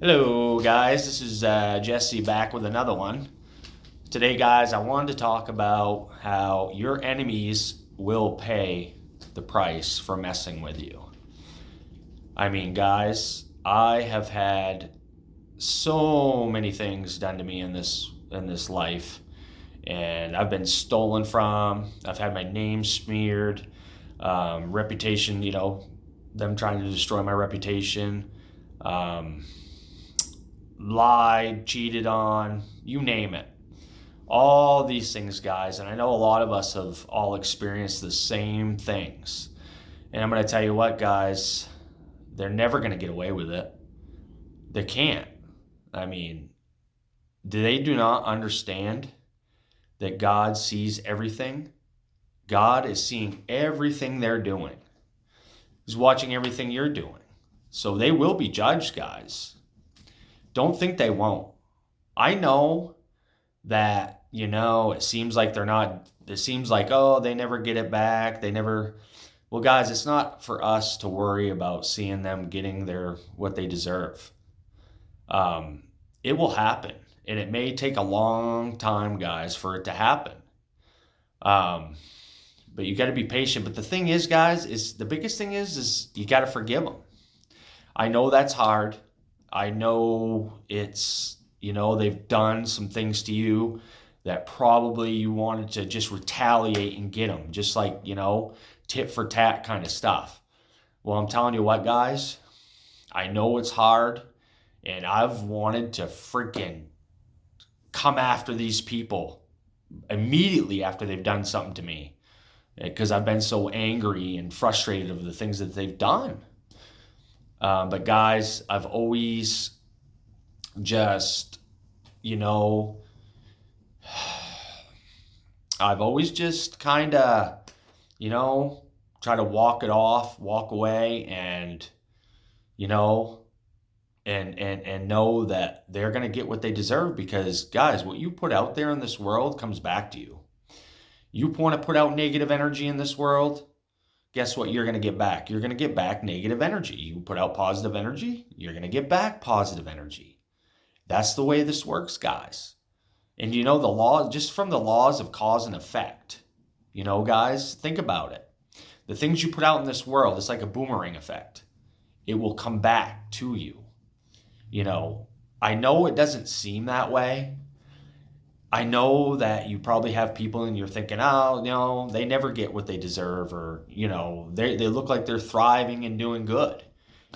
Hello, guys. This is Jesse back with another one. Today, guys, I wanted to talk about how your enemies will pay the price for messing with you. I mean, guys, I have had so many things done to me in this life, and I've been stolen from. I've had my name smeared, reputation. Them trying to destroy my reputation. Um, Lied, cheated on, you name it. All these things, guys, and I know a lot of us have all experienced the same things. And I'm going to tell you what, guys, they're never going to get away with it. They can't. I mean, they do not understand that God sees everything. God is seeing everything they're doing. He's watching everything you're doing. So they will be judged, guys. Don't think they won't. I know that, it seems like it seems like, oh, they never get it back. Well, guys, it's not for us to worry about seeing them getting what they deserve. It will happen, and it may take a long time, guys, for it to happen. But you got to be patient. But the thing is, guys, is the biggest thing is you got to forgive them. I know that's hard. I know they've done some things to you that probably you wanted to just retaliate and get them, just like, tit for tat kind of stuff. Well, I'm telling you what, guys, I know it's hard, and I've wanted to freaking come after these people immediately after they've done something to me because I've been so angry and frustrated of the things that they've done. But guys, I've always just, I've always just kind of, try to walk it off, walk away, and, and know that they're going to get what they deserve because, guys, what you put out there in this world comes back to you. You want to put out negative energy in this world, guess what you're going to get back? You're going to get back negative energy. You put out positive energy, you're going to get back positive energy. That's the way this works, guys. And the law, just from the laws of cause and effect, guys, think about it. The things you put out in this world, it's like a boomerang effect. It will come back to you. I know it doesn't seem that way. I know that you probably have people and you're thinking, oh, they never get what they deserve, or, they look like they're thriving and doing good.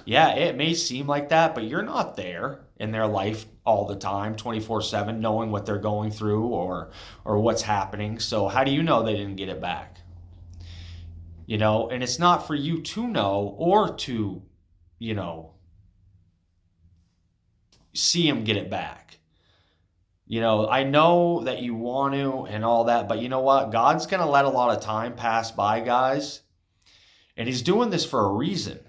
Yeah, it may seem like that, but you're not there in their life all the time, 24/7, knowing what they're going through or what's happening. So how do you know they didn't get it back? And it's not for you to know or to, see them get it back. I know that you want to and all that, but you know what? God's going to let a lot of time pass by, guys. And he's doing this for a reason.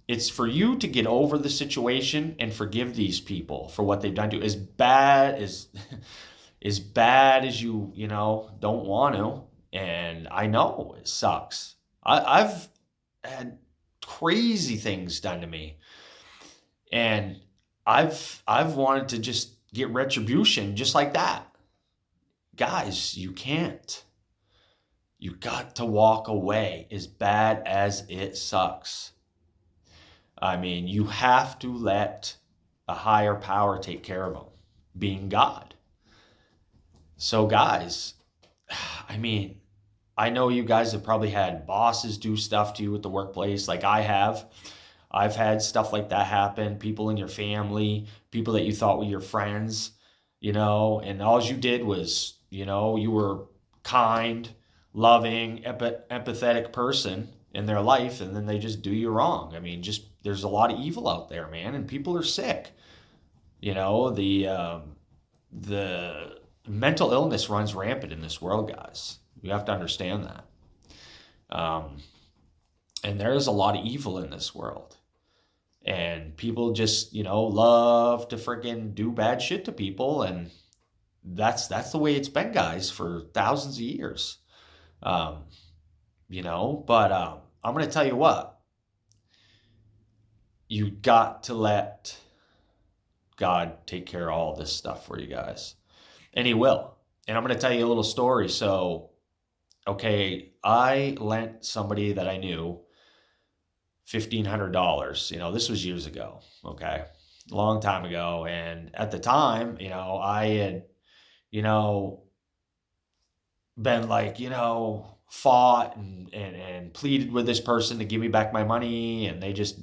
It's for you to get over the situation and forgive these people for what they've done to you. As bad as as bad as you don't want to. And I know it sucks. I've had crazy things done to me. And I've wanted to just get retribution just like that. Guys, you can't. You got to walk away as bad as it sucks. I mean, you have to let a higher power take care of them, being God. So, guys, I mean, I know you guys have probably had bosses do stuff to you at the workplace like I have. I've had stuff like that happen, people in your family, people that you thought were your friends, and all you did was, you were kind, loving, empathetic person in their life, and then they just do you wrong. I mean, there's a lot of evil out there, man, and people are sick. The mental illness runs rampant in this world, guys. You have to understand that. And there's a lot of evil in this world. And people just, love to freaking do bad shit to people. And that's the way it's been, guys, for thousands of years. But I'm going to tell you what. You got to let God take care of all this stuff for you guys. And he will. And I'm going to tell you a little story. So, okay, I lent somebody that I knew $1,500. This was years ago. Okay. A long time ago. And at the time, I had, been like, fought and pleaded with this person to give me back my money. And they just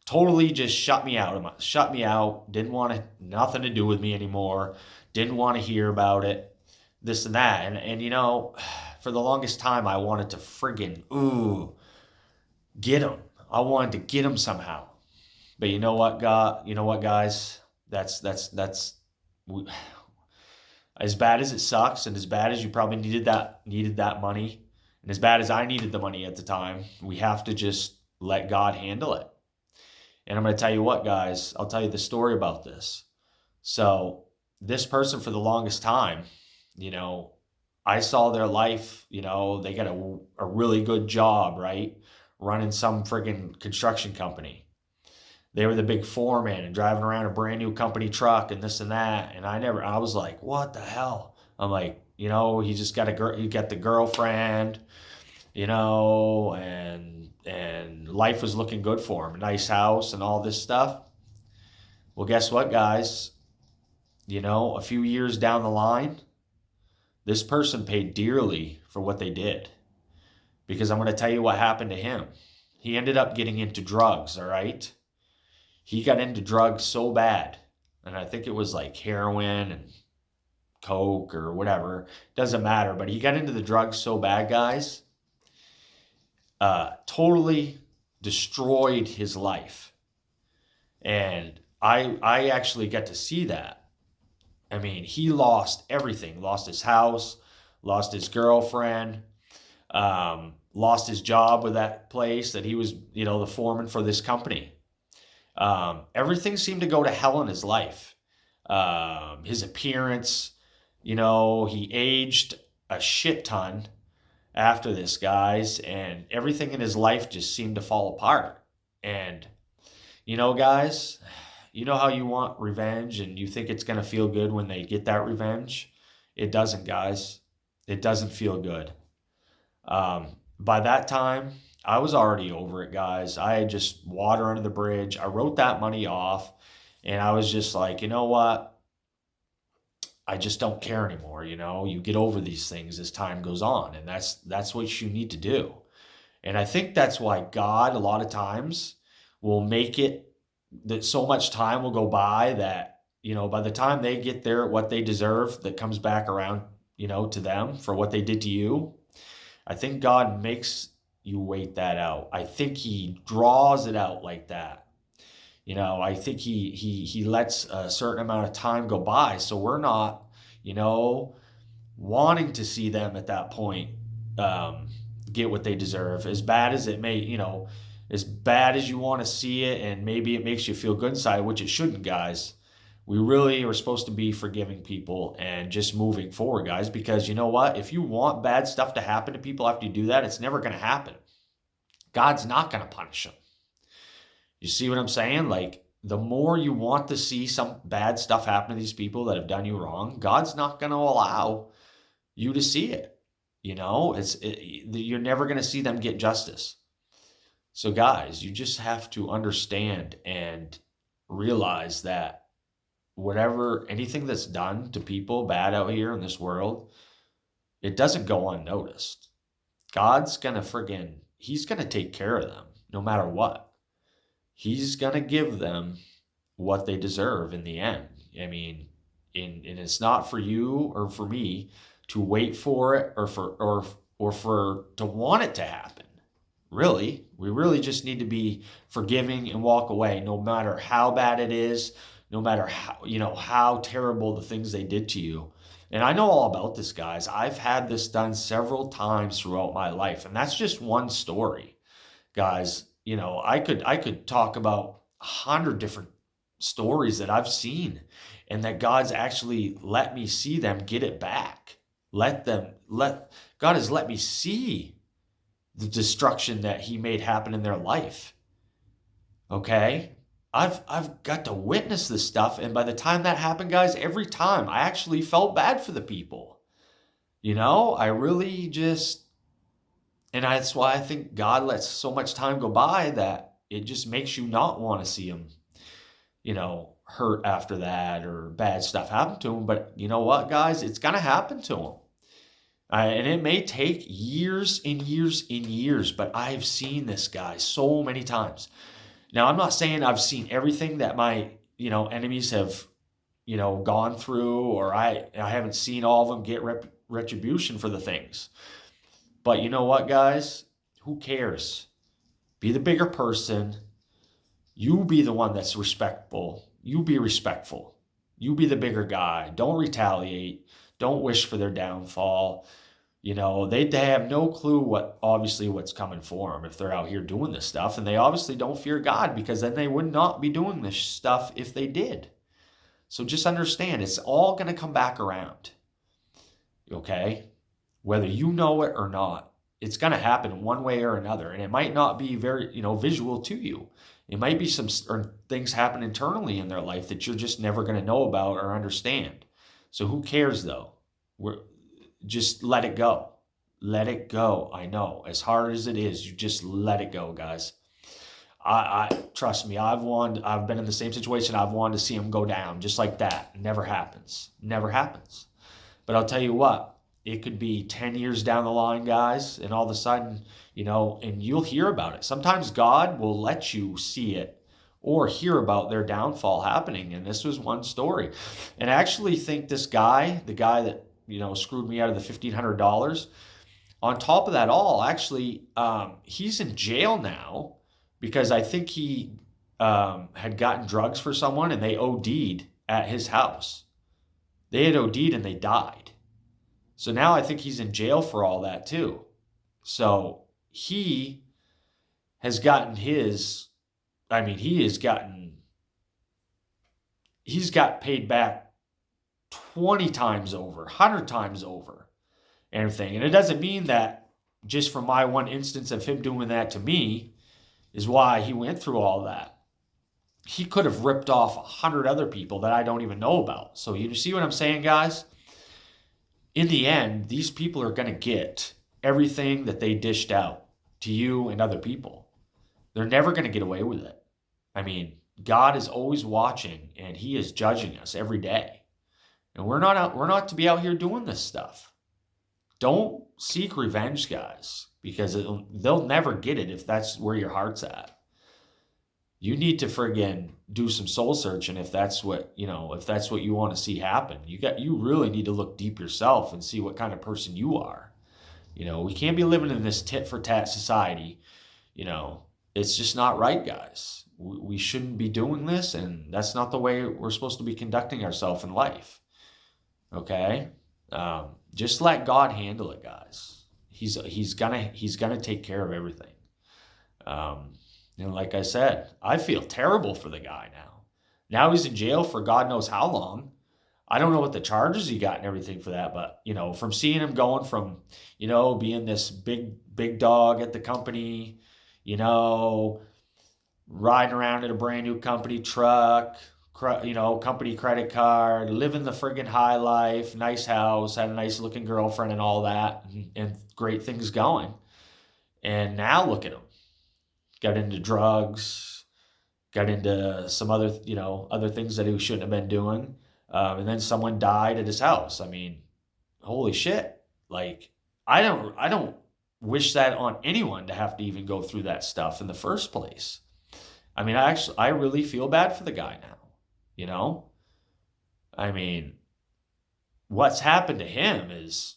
totally just shut me out. Didn't want nothing to do with me anymore. Didn't want to hear about it. This and that. And for the longest time, I wanted to friggin' get him. I wanted to get him somehow. But you know what, God? You know what, guys? That's as bad as it sucks, and as bad as you probably needed that money, and as bad as I needed the money at the time, we have to just let God handle it. And I'm going to tell you what, guys, I'll tell you the story about this. So this person, for the longest time, I saw their life, they got a really good job, right? Running some friggin' construction company. They were the big foreman and driving around a brand new company truck and this and that. And I was like, what the hell? I'm like, he just got he got the girlfriend, and life was looking good for him. A nice house and all this stuff. Well, guess what, guys? A few years down the line, this person paid dearly for what they did. Because I'm going to tell you what happened to him. He ended up getting into drugs, all right? He got into drugs so bad, and I think it was like heroin and coke or whatever. Doesn't matter, but he got into the drugs so bad, guys, totally destroyed his life. And I actually got to see that. I mean, he lost everything. Lost his house, lost his girlfriend, lost his job with that place that he was, the foreman for this company. Everything seemed to go to hell in his life. His appearance, he aged a shit ton after this, guys, and everything in his life just seemed to fall apart. And, guys, how you want revenge and you think it's going to feel good when they get that revenge? It doesn't, guys. It doesn't feel good. By that time, I was already over it, guys. I had just water under the bridge. I wrote that money off, and I was just like, you know what? I just don't care anymore. You get over these things as time goes on, and that's what you need to do. And I think that's why God, a lot of times, will make it that so much time will go by that, by the time they get what they deserve, that comes back around, to them for what they did to you. I think God makes you wait that out. I think he draws it out like that. I think he lets a certain amount of time go by, so we're not, wanting to see them at that point get what they deserve. As bad as it may, as bad as you want to see it, and maybe it makes you feel good inside, which it shouldn't, guys. We really are supposed to be forgiving people and just moving forward, guys, because you know what? If you want bad stuff to happen to people after you do that, it's never going to happen. God's not going to punish them. You see what I'm saying? Like, the more you want to see some bad stuff happen to these people that have done you wrong, God's not going to allow you to see it. You're never going to see them get justice. So, guys, you just have to understand and realize that anything that's done to people bad out here in this world, it doesn't go unnoticed. God's going to he's going to take care of them no matter what. He's going to give them what they deserve in the end. I mean, and it's not for you or for me to wait for it or to want it to happen. Really, we really just need to be forgiving and walk away, no matter how bad it is, no matter how terrible the things they did to you. And I know all about this, guys. I've had this done several times throughout my life, and that's just one story, guys. I could talk about 100 different stories that I've seen, and that God's actually let me see them get it back. God has let me see the destruction that he made happen in their life. Okay? I've got to witness this stuff. And by the time that happened, guys, every time I actually felt bad for the people. I really just, and that's why I think God lets so much time go by that it just makes you not want to see them, hurt after that or bad stuff happen to them. But you know what, guys? It's going to happen to them. And it may take years and years and years, but I've seen this, guy, so many times. Now, I'm not saying I've seen everything that my, enemies have, gone through, or I haven't seen all of them get retribution for the things. But you know what, guys? Who cares? Be the bigger person. You be the one that's respectful. You be respectful. You be the bigger guy. Don't retaliate. Don't wish for their downfall. They have no clue what's coming for them if they're out here doing this stuff. And they obviously don't fear God, because then they would not be doing this stuff if they did. So just understand, it's all going to come back around. Okay? Whether you know it or not, it's going to happen one way or another. And it might not be very, visual to you. It might be some things happen internally in their life that you're just never going to know about or understand. So who cares, though? Just let it go. Let it go. I know, as hard as it is, you just let it go, guys. I trust me. I've been in the same situation. I've wanted to see him go down just like that. It never happens. Never happens. But I'll tell you what, it could be 10 years down the line, guys, and all of a sudden, and you'll hear about it. Sometimes God will let you see it or hear about their downfall happening. And this was one story. And I actually think this guy, the guy that, screwed me out of the $1,500, on top of that all, actually, he's in jail now because I think he had gotten drugs for someone and they OD'd at his house. They had OD'd and they died. So now I think he's in jail for all that too. So he has gotten he's got paid back 20 times over, 100 times over, and everything. And it doesn't mean that just from my one instance of him doing that to me is why he went through all that. He could have ripped off 100 other people that I don't even know about. So you see what I'm saying, guys? In the end, these people are going to get everything that they dished out to you and other people. They're never going to get away with it. God is always watching, and he is judging us every day. And we're not to be out here doing this stuff. Don't seek revenge, guys, because they'll never get it if that's where your heart's at. You need to friggin' do some soul searching if that's what you want to see happen. You really need to look deep yourself and see what kind of person you are. We can't be living in this tit for tat society. It's just not right, guys. We shouldn't be doing this, and that's not the way we're supposed to be conducting ourselves in life. Okay? Just let God handle it, guys. He's gonna take care of everything. And like I said, I feel terrible for the guy now. Now he's in jail for God knows how long. I don't know what the charges he got and everything for that, but from seeing him going from, being this big dog at the company, riding around in a brand new company truck, company credit card, living the friggin' high life, nice house, had a nice looking girlfriend and all that, and great things going. And now look at him. Got into drugs, got into some other things that he shouldn't have been doing. And then someone died at his house. Holy shit. I don't wish that on anyone to have to even go through that stuff in the first place. I really feel bad for the guy now. What's happened to him is,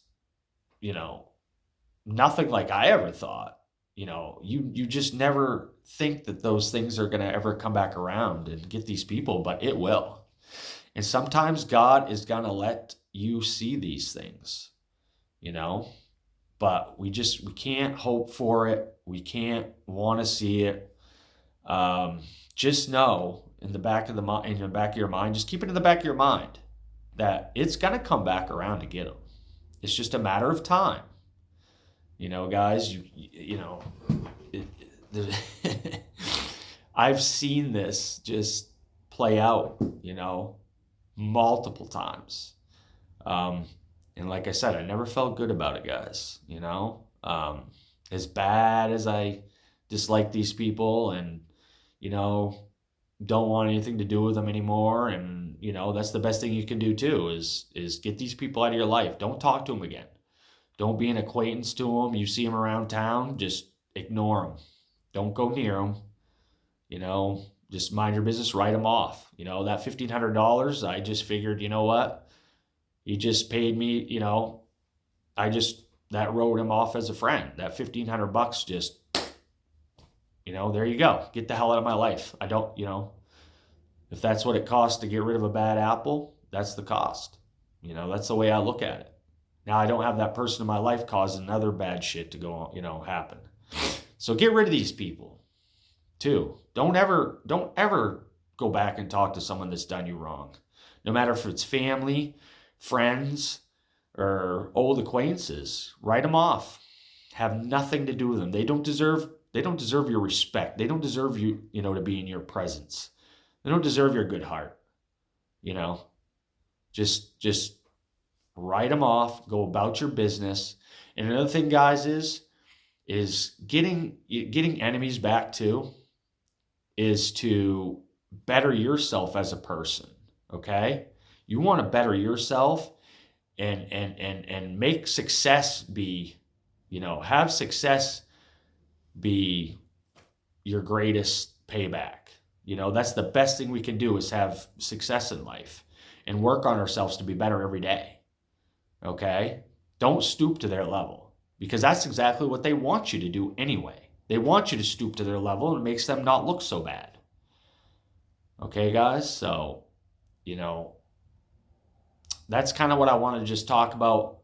nothing like I ever thought. You just never think that those things are going to ever come back around and get these people, but it will. And sometimes God is going to let you see these things, but we can't hope for it. We can't want to see it. Just know in the back of your mind, just keep it in the back of your mind that it's going to come back around to get them. It's just a matter of time. Guys, I've seen this just play out, multiple times. And like I said, I never felt good about it, guys. As bad as I dislike these people and, don't want anything to do with them anymore. And, that's the best thing you can do too, is get these people out of your life. Don't talk to them again. Don't be an acquaintance to them. You see them around town, just ignore them. Don't go near them. Just mind your business, write them off. That $1,500, I just figured, you know what? He just paid me, that wrote him off as a friend. That $1,500 just, there you go. Get the hell out of my life. I don't, if that's what it costs to get rid of a bad apple, that's the cost. That's the way I look at it. Now I don't have that person in my life causing other bad shit to go on, happen. So get rid of these people too. Don't ever go back and talk to someone that's done you wrong. No matter if it's family, friends, or old acquaintances, write them off. Have nothing to do with them. They don't deserve your respect. They don't deserve you, to be in your presence. They don't deserve your good heart. Just write them off, go about your business. And another thing, guys, is getting enemies back too, is to better yourself as a person. Okay? You want to better yourself and make success be, have success be your greatest payback. That's the best thing we can do, is have success in life and work on ourselves to be better every day. Okay? Don't stoop to their level, because that's exactly what they want you to do anyway. They want you to stoop to their level, and it makes them not look so bad. Okay, guys? So, that's kind of what I want to just talk about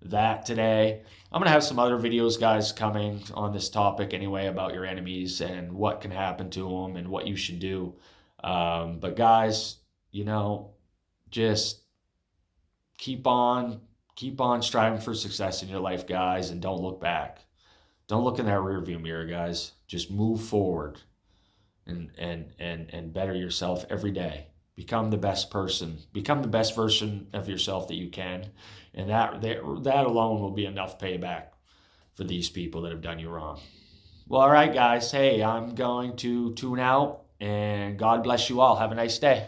that today. I'm going to have some other videos, guys, coming on this topic anyway, about your enemies and what can happen to them and what you should do. But guys, just keep on striving for success in your life, guys, and don't look back. Don't look in that rearview mirror, guys. Just move forward and better yourself every day. Become the best person. Become the best version of yourself that you can. And that alone will be enough payback for these people that have done you wrong. Well, all right, guys. Hey, I'm going to tune out, and God bless you all. Have a nice day.